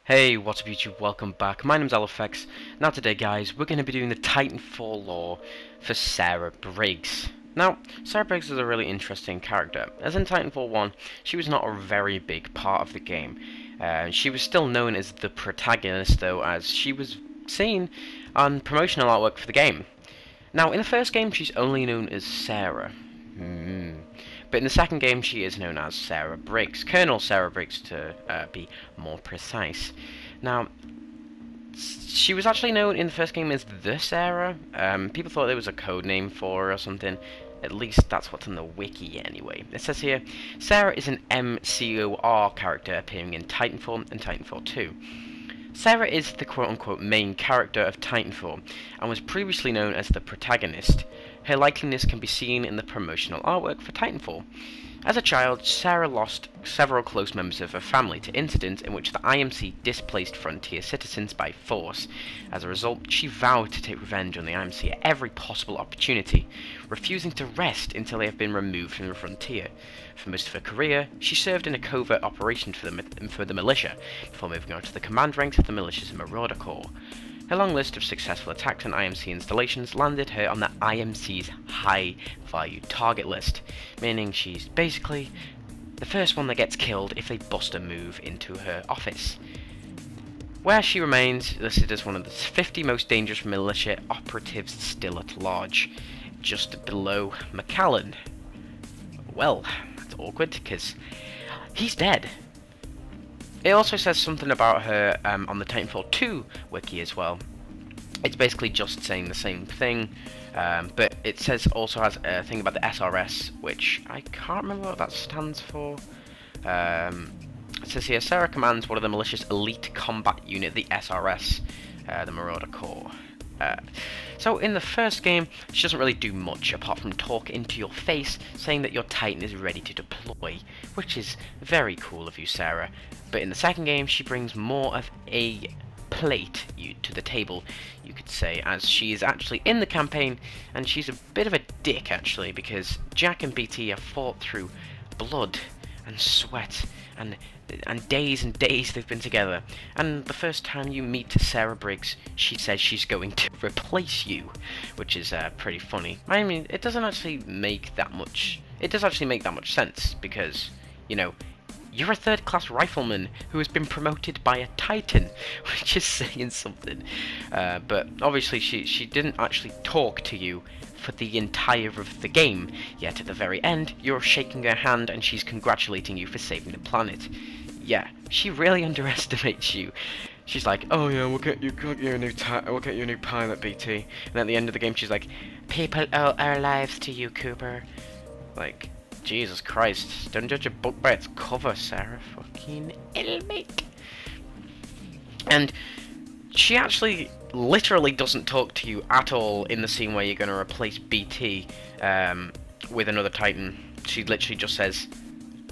Hey, what's up YouTube, welcome back. My name's LFX. Now today guys, we're going to be doing the Titanfall lore for Sarah Briggs. Now, Sarah Briggs is a really interesting character. As in Titanfall 1, she was not a very big part of the game. She was still known as the protagonist though, as she was seen on promotional artwork for the game. Now, in the first game, she's only known as Sarah. But in the second game, she is known as Sarah Briggs. Colonel Sarah Briggs, to be more precise. Now, she was actually known in the first game as The Sarah. People thought it was a code name for her or something. At least that's what's on the wiki anyway. It says here, Sarah is an MCOR character appearing in Titanfall and Titanfall 2. Sarah is the quote-unquote main character of Titanfall, and was previously known as the protagonist. Her likeliness can be seen in the promotional artwork for Titanfall. As a child, Sarah lost several close members of her family to incidents in which the IMC displaced frontier citizens by force. As a result, she vowed to take revenge on the IMC at every possible opportunity, refusing to rest until they have been removed from the frontier. For most of her career, she served in a covert operation for the militia, before moving on to the command ranks of the militia's Marauder Corps. Her long list of successful attacks on IMC installations landed her on the IMC's high-value target list, meaning she's basically the first one that gets killed if they bust a move into her office, where she remains listed as one of the 50 most dangerous militia operatives still at large, just below McAllen. Well, that's awkward, because he's dead. It also says something about her on the Titanfall 2 wiki as well. It's basically just saying the same thing, but it says also has a thing about the SRS, which I can't remember what that stands for. It says here, Sarah commands one of the militia's elite combat unit, the SRS, the Marauder Corps. So in the first game, she doesn't really do much apart from talk into your face, saying that your Titan is ready to deploy, which is very cool of you, Sarah. But in the second game, she brings more of a plate to the table, you could say, as she is actually in the campaign, and she's a bit of a dick actually, because Jack and BT have fought through blood and sweat and days they've been together, and the first time you meet Sarah Briggs, she says she's going to replace you, which is pretty funny. I mean, it doesn't actually make that much, it does actually make that much sense, because, you know, you're a third-class rifleman who has been promoted by a Titan, which is saying something. But obviously she didn't actually talk to you for the entire of the game, yet at the very end, you're shaking her hand and she's congratulating you for saving the planet. Yeah, she really underestimates you. She's like, oh yeah, we'll get you a new pilot, BT. And at the end of the game, she's like, people owe our lives to you, Cooper. Like, Jesus Christ, don't judge a book by its cover, Sarah. Fucking it'll make. And she actually literally doesn't talk to you at all in the scene where you're going to replace BT with another Titan. She literally just says,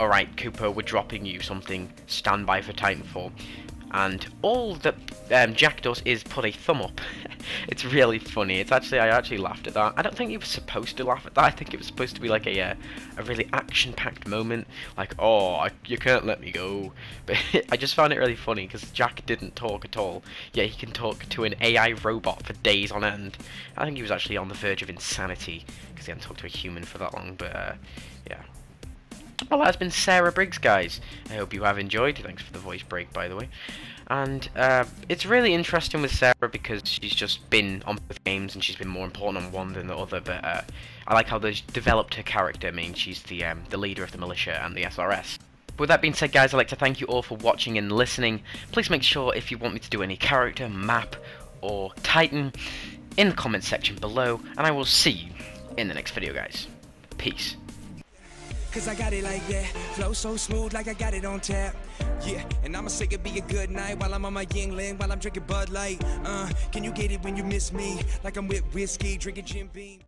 alright, Cooper, we're dropping you something, stand by for Titanfall. And all that Jack does is put a thumb up. It's really funny. It's actually, I actually laughed at that. I don't think he was supposed to laugh at that. I think it was supposed to be like a really action-packed moment, like, oh, you can't let me go. But I just found it really funny because Jack didn't talk at all. Yeah, he can talk to an AI robot for days on end. I think he was actually on the verge of insanity because he hadn't talked to a human for that long. But yeah. Well, that's been Sarah Briggs, guys. I hope you have enjoyed. Thanks for the voice break, by the way. And it's really interesting with Sarah because she's just been on both games and she's been more important on one than the other. But I like how they've developed her character. I mean, she's the leader of the militia and the SRS. With that being said, guys, I'd like to thank you all for watching and listening. Please make sure if you want me to do any character, map, or Titan in the comments section below. And I will see you in the next video, guys. Peace. Cause I got it like that, flow so smooth like I got it on tap. Yeah, and I'ma say it be a good night while I'm on my Yingling, while I'm drinking Bud Light. Can you get it when you miss me? Like I'm with whiskey, drinking Jim Beam.